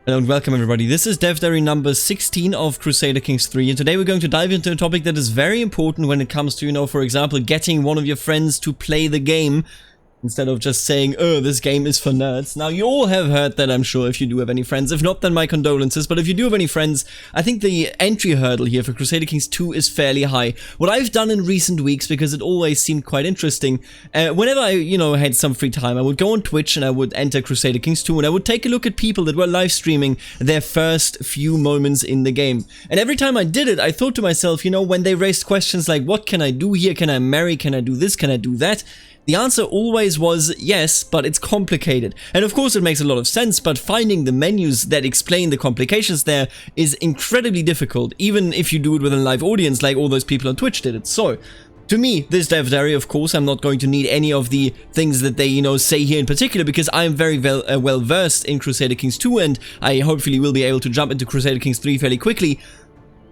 Hello and welcome everybody. This is Dev Diary number 16 of Crusader Kings 3, and today we're going to dive into a topic that is very important when it comes to, for example, getting one of your friends to play the game instead of just saying, oh, this game is for nerds. Now, you all have heard that, I'm sure, if you do have any friends. If not, then my condolences. But if you do have any friends, I think the entry hurdle here for Crusader Kings 2 is fairly high. What I've done in recent weeks, because it always seemed quite interesting, whenever I, had some free time, I would go on Twitch and I would enter Crusader Kings 2 and I would take a look at people that were live streaming their first few moments in the game. And every time I did it, I thought to myself, when they raised questions like, what can I do here? Can I marry? Can I do this? Can I do that? The answer always was yes, but it's complicated. And of course it makes a lot of sense, but finding the menus that explain the complications there is incredibly difficult, even if you do it with a live audience like all those people on Twitch did it. So, to me, this Dev Diary, of course, I'm not going to need any of the things that they, say here in particular, because I'm very well versed in Crusader Kings 2, and I hopefully will be able to jump into Crusader Kings 3 fairly quickly.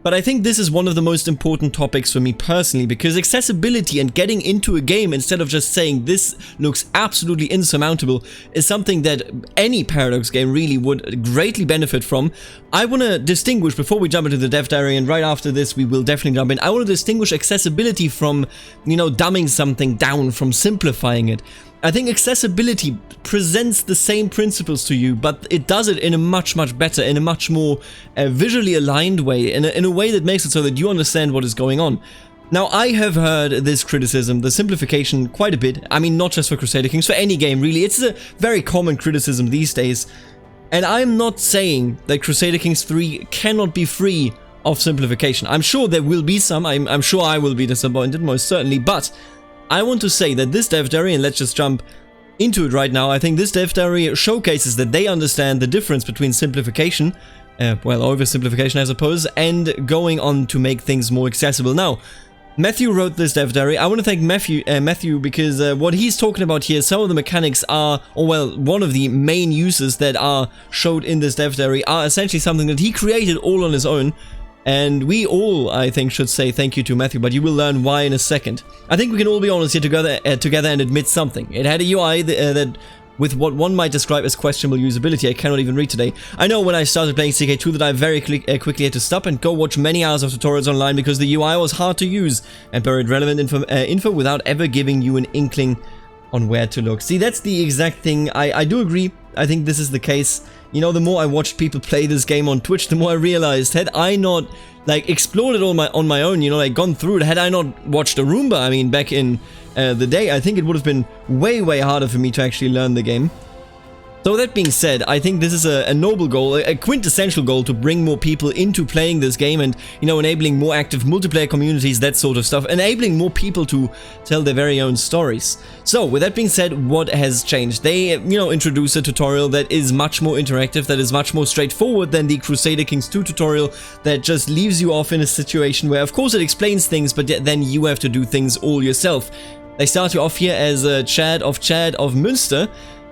But I think this is one of the most important topics for me personally, because accessibility and getting into a game instead of just saying this looks absolutely insurmountable is something that any Paradox game really would greatly benefit from. I want to distinguish, before we jump into the Dev Diary, and right after this we will definitely jump in, I want to distinguish accessibility from, dumbing something down, from simplifying it. I think accessibility presents the same principles to you, but it does it in a much better, in a much more visually aligned way, in a way that makes it so that you understand what is going on. Now, I have heard this criticism, the simplification, quite a bit. I mean, not just for Crusader Kings, for any game, really. It's a very common criticism these days. And I'm not saying that Crusader Kings 3 cannot be free of simplification. I'm sure there will be some. I'm sure I will be disappointed, most certainly, but I want to say that this Dev Diary, and let's just jump into it right now, I think this Dev Diary showcases that they understand the difference between simplification, oversimplification I suppose, and going on to make things more accessible. Now, Matthew wrote this Dev Diary. I want to thank Matthew because what he's talking about here, some of the mechanics are, one of the main uses that are showed in this Dev Diary are essentially something that he created all on his own. And we all, I think, should say thank you to Matthew, but you will learn why in a second. I think we can all be honest here together and admit something. It had a UI that with what one might describe as questionable usability. I cannot even read today. I know when I started playing CK2 that I very quickly had to stop and go watch many hours of tutorials online because the UI was hard to use and buried relevant info without ever giving you an inkling on where to look. See, that's the exact thing. I do agree. I think this is the case. The more I watched people play this game on Twitch, the more I realized, had I not, explored it on my own, gone through it, had I not watched a Roomba, I mean, back in the day, I think it would have been way harder for me to actually learn the game. So that being said, I think this is a noble goal, a quintessential goal to bring more people into playing this game and, enabling more active multiplayer communities, that sort of stuff, enabling more people to tell their very own stories. So, with that being said, what has changed? They, introduce a tutorial that is much more interactive, that is much more straightforward than the Crusader Kings 2 tutorial that just leaves you off in a situation where, of course, it explains things, but then you have to do things all yourself. They start you off here as Chad of Münster.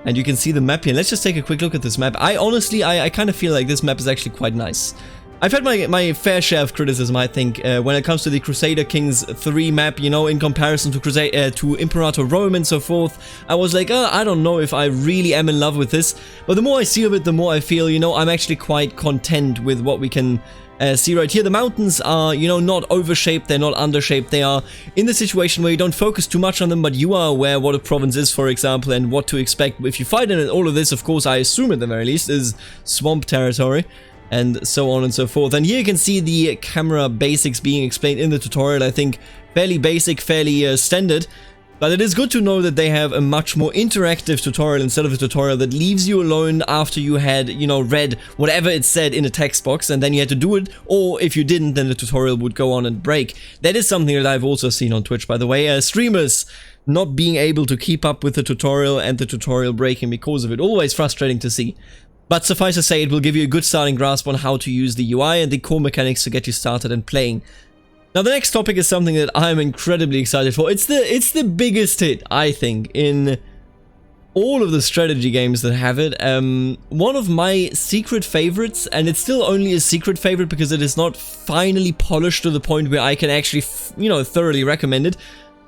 And you can see the map here. Let's just take a quick look at this map. I honestly kind of feel like this map is actually quite nice. I've had my fair share of criticism, I think, when it comes to the Crusader Kings 3 map, in comparison to Imperator Rome and so forth. I was like, I don't know if I really am in love with this. But the more I see of it, the more I feel, I'm actually quite content with what we can see right here. The mountains are, not overshaped, they're not undershaped. They are in the situation where you don't focus too much on them, but you are aware what a province is, for example, and what to expect if you fight in it. All of this, of course, I assume at the very least, is swamp territory, and so on and so forth. And here you can see the camera basics being explained in the tutorial. I think fairly basic, fairly standard. But it is good to know that they have a much more interactive tutorial instead of a tutorial that leaves you alone after you had, read whatever it said in a text box and then you had to do it, or if you didn't, then the tutorial would go on and break. That is something that I've also seen on Twitch, by the way. Streamers not being able to keep up with the tutorial and the tutorial breaking because of it. Always frustrating to see. But suffice to say, it will give you a good starting grasp on how to use the UI and the core mechanics to get you started and playing. Now, the next topic is something that I'm incredibly excited for. It's the biggest hit, I think, in all of the strategy games that have it. One of my secret favorites, and it's still only a secret favorite because it is not finally polished to the point where I can actually, thoroughly recommend it.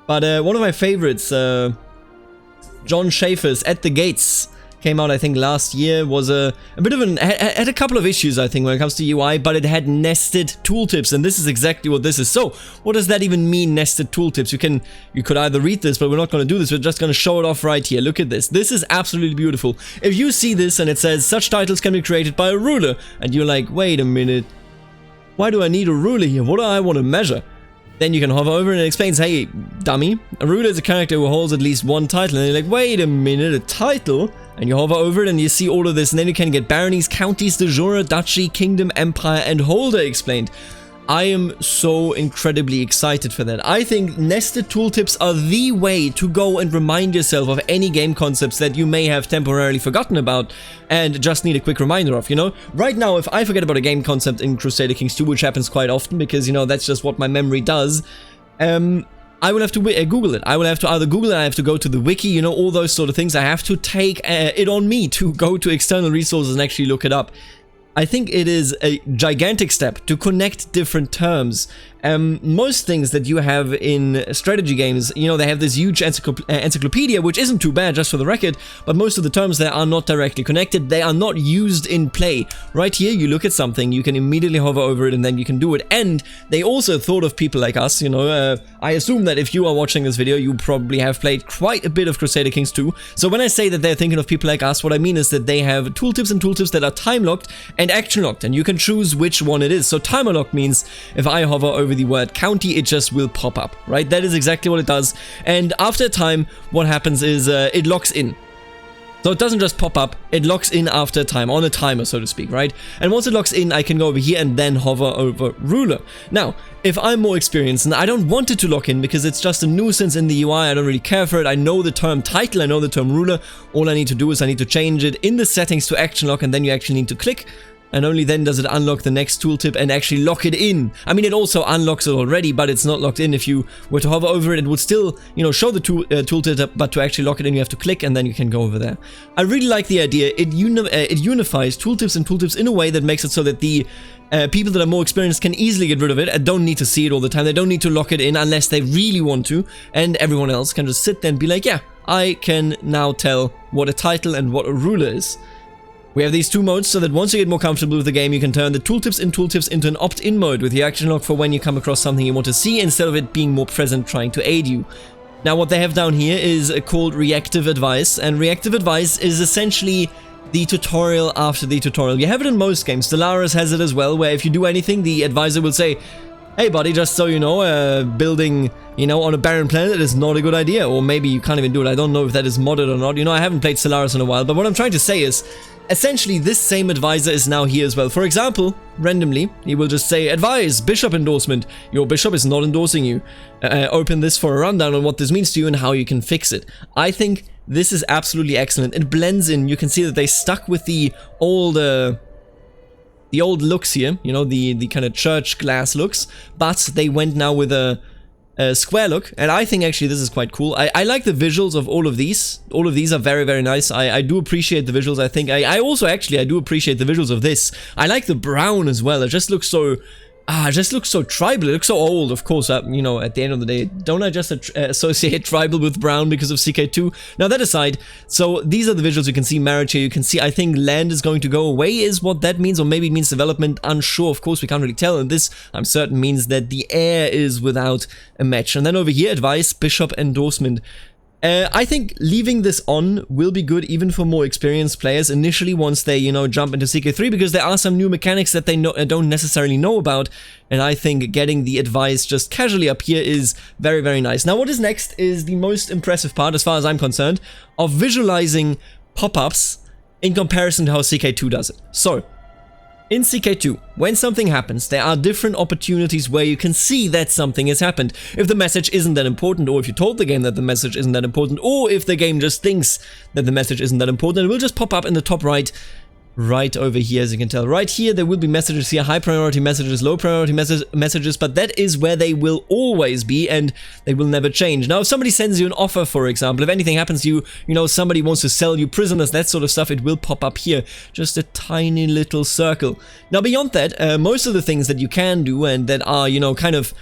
But one of my favorites, John Schaefer's At the Gates, came out I think last year, was a bit of had a couple of issues I think when it comes to UI, but it had nested tooltips, and this is exactly what this is. So what does that even mean, nested tooltips? You could either read this, but we're not going to do this. We're just going to show it off right here. Look at this. This is absolutely beautiful. If you see this and it says such titles can be created by a ruler, and you're like, wait a minute, why do I need a ruler here? What do I want to measure? Then you can hover over and it explains, hey, dummy, a ruler is a character who holds at least one title. And you're like, wait a minute, a title? And you hover over it and you see all of this, and then you can get baronies, counties, de jure, duchy, kingdom, empire, and holder explained. I am so incredibly excited for that. I think nested tooltips are the way to go and remind yourself of any game concepts that you may have temporarily forgotten about and just need a quick reminder of, you know? Right now, if I forget about a game concept in Crusader Kings 2, which happens quite often because, you know, that's just what my memory does, I will have to Google it. I will have to either Google it, I have to go to the wiki, you know, all those sort of things. I have to take it on me to go to external resources and actually look it up. I think it is a gigantic step to connect different terms. Most things that you have in strategy games, you know, they have this huge encyclopedia, which isn't too bad, just for the record, but most of the terms there are not directly connected. They are not used in play. Right here, you look at something, you can immediately hover over it, and then you can do it. And they also thought of people like us, you know. I assume that if you are watching this video, you probably have played quite a bit of Crusader Kings 2. So when I say that they're thinking of people like us, what I mean is that they have tooltips and tooltips that are time-locked and action-locked, and you can choose which one it is. So timer-locked means if I hover over the word county, it just will pop up, right? That is exactly what it does. And after a time, what happens is it locks in. So it doesn't just pop up, it locks in after a time, on a timer, so to speak, right? And once it locks in, I can go over here and then hover over ruler. Now, if I'm more experienced and I don't want it to lock in because it's just a nuisance in the UI, I don't really care for it, I know the term title, I know the term ruler, all I need to do is I need to change it in the settings to action lock, and then you actually need to click. And only then does it unlock the next tooltip and actually lock it in. I mean, it also unlocks it already, but it's not locked in. If you were to hover over it, it would still, you know, show the tooltip, but to actually lock it in, you have to click, and then you can go over there. I really like the idea. It unifies tooltips and tooltips in a way that makes it so that the people that are more experienced can easily get rid of it and don't need to see it all the time. They don't need to lock it in unless they really want to, and everyone else can just sit there and be like, yeah, I can now tell what a title and what a ruler is. We have these two modes so that once you get more comfortable with the game, you can turn the tooltips into an opt-in mode with the action lock for when you come across something you want to see instead of it being more present trying to aid you. Now what they have down here is called Reactive Advice, and Reactive Advice is essentially the tutorial after the tutorial. You have it in most games. Stellaris has it as well, where if you do anything, the advisor will say, hey buddy, just so you know, building, you know, on a barren planet is not a good idea, or maybe you can't even do it. I don't know if that is modded or not. You know, I haven't played Stellaris in a while, but what I'm trying to say is, essentially, this same advisor is now here as well. For example, randomly, he will just say, advise, bishop endorsement. Your bishop is not endorsing you. Open this for a rundown on what this means to you and how you can fix it. I think this is absolutely excellent. It blends in. You can see that they stuck with the old looks here, you know, the kind of church glass looks, but they went now with a square look, and I think actually this is quite cool. I like the visuals of all of these. All of these are very, very nice. I do appreciate the visuals. I think I also actually do appreciate the visuals of this. I like the brown as well. It just looks so tribal. It looks so old, of course. You know, at the end of the day, don't I just associate tribal with brown because of CK2? Now that aside, so these are the visuals. You can see marriage here. You can see, I think land is going to go away is what that means, or maybe it means development. Unsure, of course, we can't really tell. And this, I'm certain, means that the heir is without a match. And then over here, advice, bishop endorsement. I think leaving this on will be good even for more experienced players initially once they, you know, jump into CK3, because there are some new mechanics that they don't necessarily know about, and I think getting the advice just casually up here is very, very nice. Now what is next is the most impressive part, as far as I'm concerned, of visualizing pop-ups in comparison to how CK2 does it. So, in CK2, when something happens, there are different opportunities where you can see that something has happened. If the message isn't that important, or if you told the game that the message isn't that important, or if the game just thinks that the message isn't that important, it will just pop up in the top right over here, as you can tell. Right here, there will be messages here, high priority messages, low priority messages, but that is where they will always be, and they will never change. Now, if somebody sends you an offer, for example, if anything happens to you, you know, somebody wants to sell you prisoners, that sort of stuff, it will pop up here. Just a tiny little circle. Now, beyond that, most of the things that you can do and that are, you know, kind of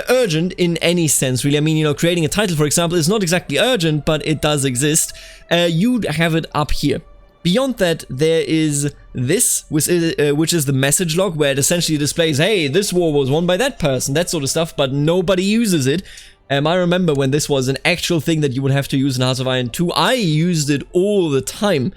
urgent in any sense, really. I mean, you know, creating a title, for example, is not exactly urgent, but it does exist. You'd have it up here. Beyond that, there is this, which is the message log, where it essentially displays, hey, this war was won by that person, that sort of stuff, but nobody uses it. I remember when this was an actual thing that you would have to use in Hearts of Iron 2. I used it all the time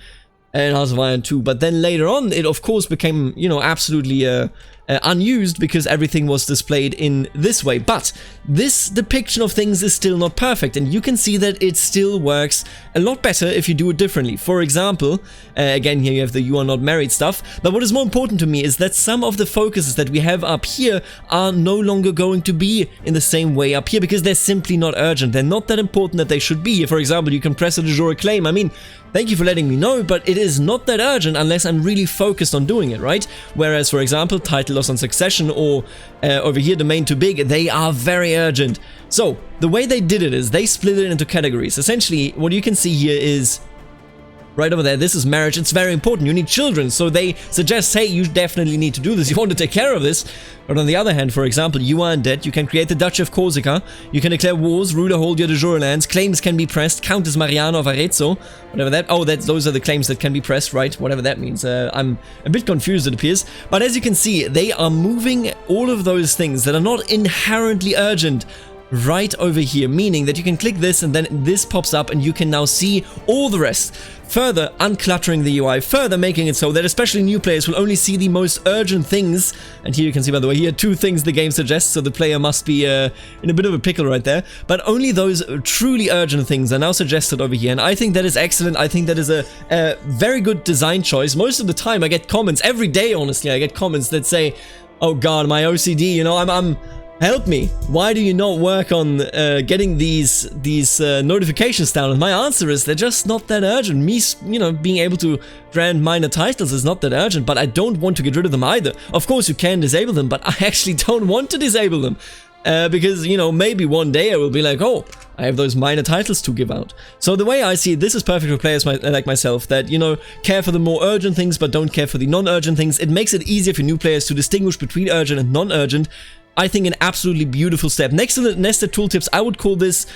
in Hearts of Iron 2, but then later on, it of course became, you know, absolutely unused because everything was displayed in this way. But this depiction of things is still not perfect, and you can see that it still works a lot better if you do it differently. For example, again, here you have the you are not married stuff, but what is more important to me is that some of the focuses that we have up here are no longer going to be in the same way up here because they're simply not urgent. They're not that important that they should be. For example, you can press a de jure claim. I mean, thank you for letting me know, but it is not that urgent unless I'm really focused on doing it, right? Whereas, for example, title loss on succession or over here, domain too big, they are very urgent. So, the way they did it is they split it into categories. Essentially, what you can see here is right over there, this is marriage. It's very important. You need children. So they suggest, hey, you definitely need to do this. You want to take care of this. But on the other hand, for example, you are in debt. You can create the Duchy of Corsica. You can declare wars, ruler hold your de jure lands. Claims can be pressed. Countess Mariana of Arezzo. Whatever that. Oh, those are the claims that can be pressed, right? Whatever that means. I'm a bit confused, it appears. But as you can see, they are moving all of those things that are not inherently urgent right over here, meaning that you can click this and then this pops up and you can now see all the rest, further uncluttering the UI, further making it so that especially new players will only see the most urgent things. And here you can see, by the way, here 2 things the game suggests, so the player must be in a bit of a pickle right there, but only those truly urgent things are now suggested over here, and I think that is excellent. I think that is a very good design choice. Most of the time I get comments, every day honestly, I get comments that say, oh god, my OCD, you know, I'm help me. Why do you not work on getting these notifications down? And my answer is they're just not that urgent. Me, you know, being able to grant minor titles is not that urgent, but I don't want to get rid of them either. Of course, you can disable them, but I actually don't want to disable them. Because, you know, maybe one day I will be like, oh, I have those minor titles to give out. So the way I see it, this is perfect for players like myself that, you know, care for the more urgent things but don't care for the non-urgent things. It makes it easier for new players to distinguish between urgent and non-urgent. I think an absolutely beautiful step. Next to the nested tooltips, I would call this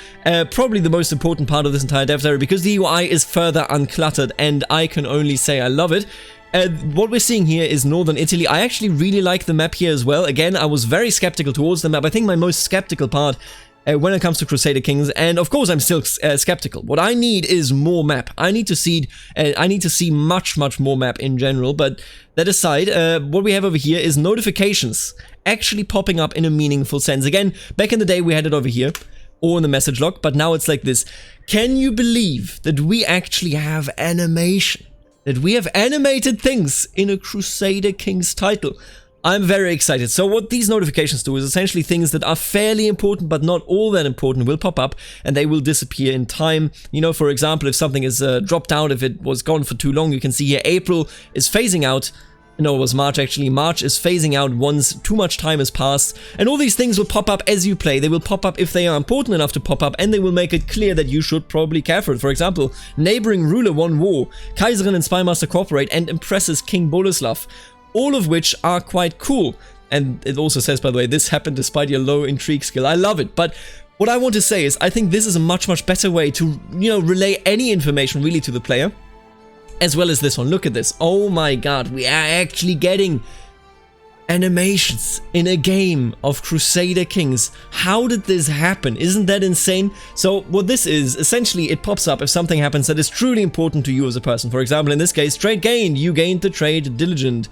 probably the most important part of this entire dev diary because the UI is further uncluttered and I can only say I love it. What we're seeing here is Northern Italy. I actually really like the map here as well. Again, I was very skeptical towards the map. I think my most skeptical part when it comes to Crusader Kings, and of course I'm still skeptical. What I need is more map. I need to see much more map in general, but that aside, what we have over here is notifications actually popping up in a meaningful sense. Again, back in the day we had it over here, or in the message log, but now it's like this. Can you believe that we actually have animation? That we have animated things in a Crusader Kings title? I'm very excited. So what these notifications do is essentially things that are fairly important but not all that important will pop up and they will disappear in time. You know, for example, if something is dropped out, if it was gone for too long, you can see here April is phasing out. No, it was March actually. March is phasing out once too much time has passed. And all these things will pop up as you play. They will pop up if they are important enough to pop up, and they will make it clear that you should probably care for it. For example, neighboring ruler won war, Kaiserin and Spymaster cooperate, and impresses King Boleslav. All of which are quite cool. And it also says, by the way, this happened despite your low intrigue skill. I love it. But what I want to say is I think this is a much better way to, you know, relay any information really to the player. As well as this one. Look at this. Oh my god, we are actually getting animations in a game of Crusader Kings. How did this happen? Isn't that insane? So what this is, essentially it pops up if something happens that is truly important to you as a person. For example, in this case, trade gained. You gained the trade diligent.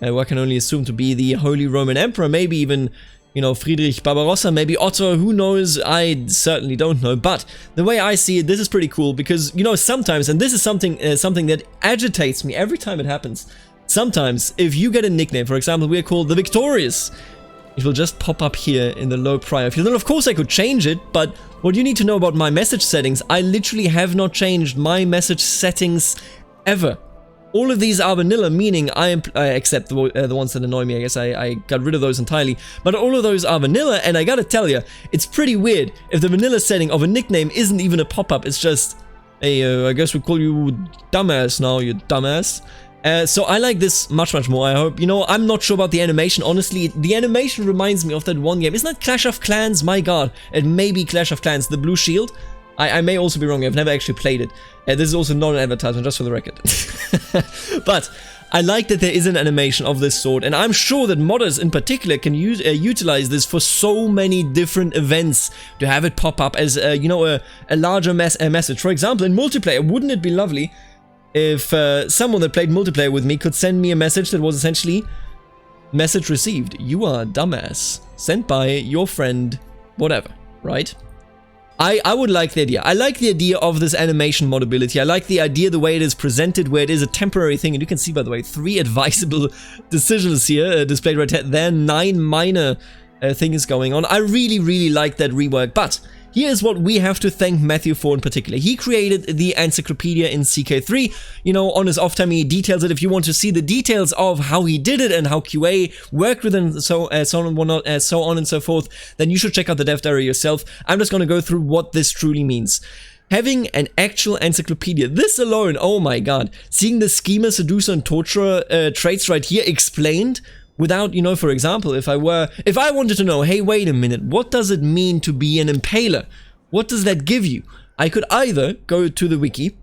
I can only assume to be the Holy Roman Emperor, maybe even, you know, Friedrich Barbarossa, maybe Otto, who knows? I certainly don't know. But the way I see it, this is pretty cool because, you know, sometimes, and this is something that agitates me every time it happens. Sometimes, if you get a nickname, for example, we are called the Victorious, it will just pop up here in the low prior field. And of course I could change it, but what you need to know about my message settings, I literally have not changed my message settings ever. All of these are vanilla, meaning I accept the ones that annoy me. I guess I got rid of those entirely. But all of those are vanilla, and I gotta tell you, it's pretty weird if the vanilla setting of a nickname isn't even a pop-up. It's just, hey, I guess we call you dumbass now, you dumbass. So I like this much more. I hope, you know, I'm not sure about the animation. Honestly, the animation reminds me of that one game. Isn't that Clash of Clans? My god, it may be Clash of Clans, the blue shield. I may also be wrong, I've never actually played it. This is also not an advertisement, just for the record. But I like that there is an animation of this sort, and I'm sure that modders in particular can utilize this for so many different events, to have it pop up as, you know, a larger message. For example, in multiplayer, wouldn't it be lovely if someone that played multiplayer with me could send me a message that was essentially, message received, you are a dumbass, sent by your friend, whatever, right? I would like the idea. I like the idea of this animation modability. I like the idea the way it is presented, where it is a temporary thing. And you can see, by the way, 3 advisable decisions here displayed right there. 9 minor things going on. I really like that rework. But here's what we have to thank Matthew for in particular. He created the Encyclopedia in CK3. You know, on his off time, he details it. If you want to see the details of how he did it and how QA worked with him, so on and so forth, then you should check out the dev diary yourself. I'm just going to go through what this truly means. Having an actual encyclopedia, this alone, oh my god, seeing the schemer, seducer, and torturer traits right here explained, without, you know, for example, if I wanted to know, hey, wait a minute, what does it mean to be an impaler? What does that give you? I could either go to the wiki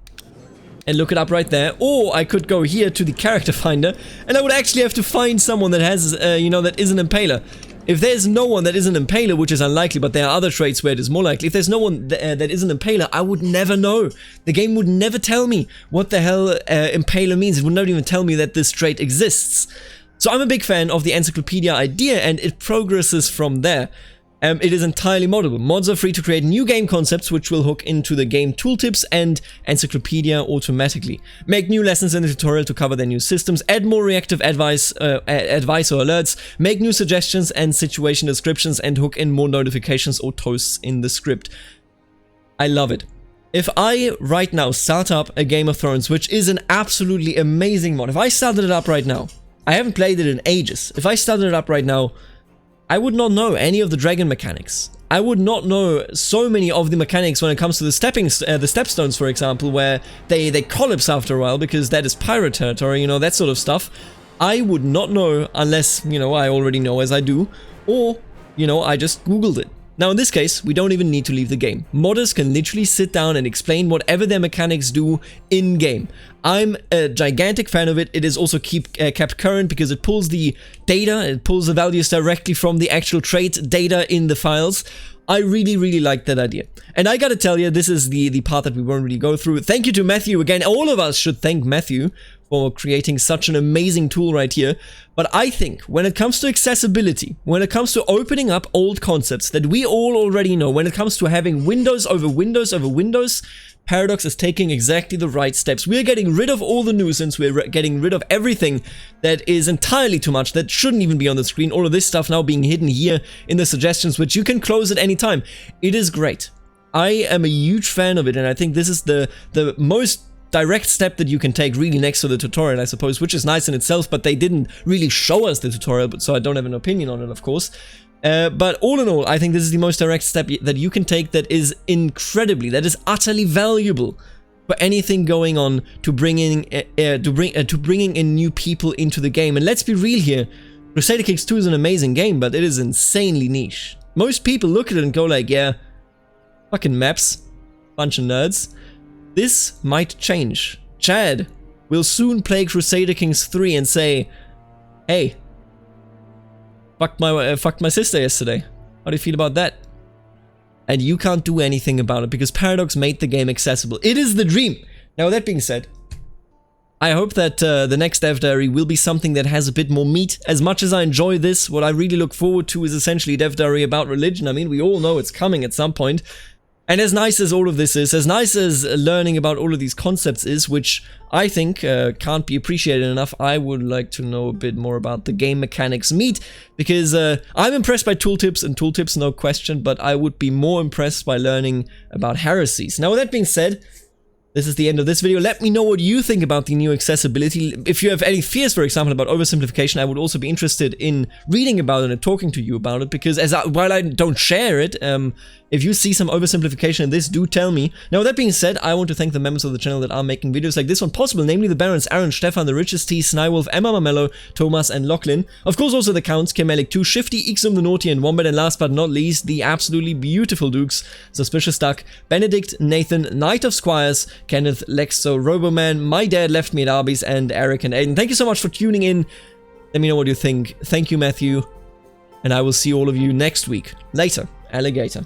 and look it up right there, or I could go here to the character finder, and I would actually have to find someone that has, you know, that is an impaler. If there's no one that is an impaler, which is unlikely, but there are other traits where it is more likely, if there's no one that is an impaler, I would never know. The game would never tell me what the hell impaler means. It would not even tell me that this trait exists. So I'm a big fan of the Encyclopedia idea, and it progresses from there. It is entirely moddable. Mods are free to create new game concepts which will hook into the game Tooltips and Encyclopedia automatically. Make new lessons in the tutorial to cover their new systems, add more reactive advice or alerts, make new suggestions and situation descriptions, and hook in more notifications or toasts in the script. I love it. If I right now start up a Game of Thrones, which is an absolutely amazing mod, if I started it up right now, I haven't played it in ages. If I started it up right now, I would not know any of the dragon mechanics. I would not know so many of the mechanics when it comes to the stepstones, for example, where they collapse after a while because that is pirate territory, you know, that sort of stuff. I would not know unless, you know, I already know as I do, or, you know, I just Googled it. Now, in this case, we don't even need to leave the game. Modders can literally sit down and explain whatever their mechanics do in-game. I'm a gigantic fan of it. It is also kept current because it pulls the data, it pulls the values directly from the actual trait data in the files. I really like that idea. And I gotta tell you, this is the part that we won't really go through. Thank you to Matthew again. All of us should thank Matthew for creating such an amazing tool right here. But I think when it comes to accessibility, when it comes to opening up old concepts that we all already know, when it comes to having windows over windows over windows, Paradox is taking exactly the right steps. We're getting rid of all the nuisance, we're getting rid of everything that is entirely too much, that shouldn't even be on the screen, all of this stuff now being hidden here in the suggestions, which you can close at any time. It is great. I am a huge fan of it, and I think this is the most direct step that you can take, really, next to the tutorial, I suppose, which is nice in itself, but they didn't really show us the tutorial, so I don't have an opinion on it, of course. But all in all, I think this is the most direct step that you can take that is utterly valuable for anything going on to bringing in new people into the game. And let's be real here, Crusader Kings 2 is an amazing game, but it is insanely niche. Most people look at it and go like, yeah, fucking maps, bunch of nerds. This might change. Chad will soon play Crusader Kings 3 and say, hey, fucked my sister yesterday. How do you feel about that? And you can't do anything about it because Paradox made the game accessible. It is the dream. Now, with that being said, I hope that the next dev diary will be something that has a bit more meat. As much as I enjoy this, what I really look forward to is essentially a dev diary about religion. I mean, we all know it's coming at some point. And as nice as all of this is, as nice as learning about all of these concepts is, which I think can't be appreciated enough, I would like to know a bit more about the game mechanics meat, because I'm impressed by Tooltips, and Tooltips, no question, but I would be more impressed by learning about heresies. Now, with that being said, this is the end of this video. Let me know what you think about the new accessibility. If you have any fears, for example, about oversimplification, I would also be interested in reading about it and talking to you about it, because while I don't share it, if you see some oversimplification in this, do tell me. Now, with that being said, I want to thank the members of the channel that are making videos like this one possible, namely the Barons, Aaron, Stefan, the Richest T, Snywolf, Emma Mamello, Thomas, and Lachlan. Of course, also the Counts, Kemelik 2, Shifty, Ixum the Naughty, and Wombat, and last but not least, the absolutely beautiful Dukes, Suspicious Duck, Benedict, Nathan, Knight of Squires, Kenneth, Lexo, Roboman, My Dad Left Me at Arby's, and Eric and Aiden. Thank you so much for tuning in. Let me know what you think. Thank you, Matthew. And I will see all of you next week. Later, alligator.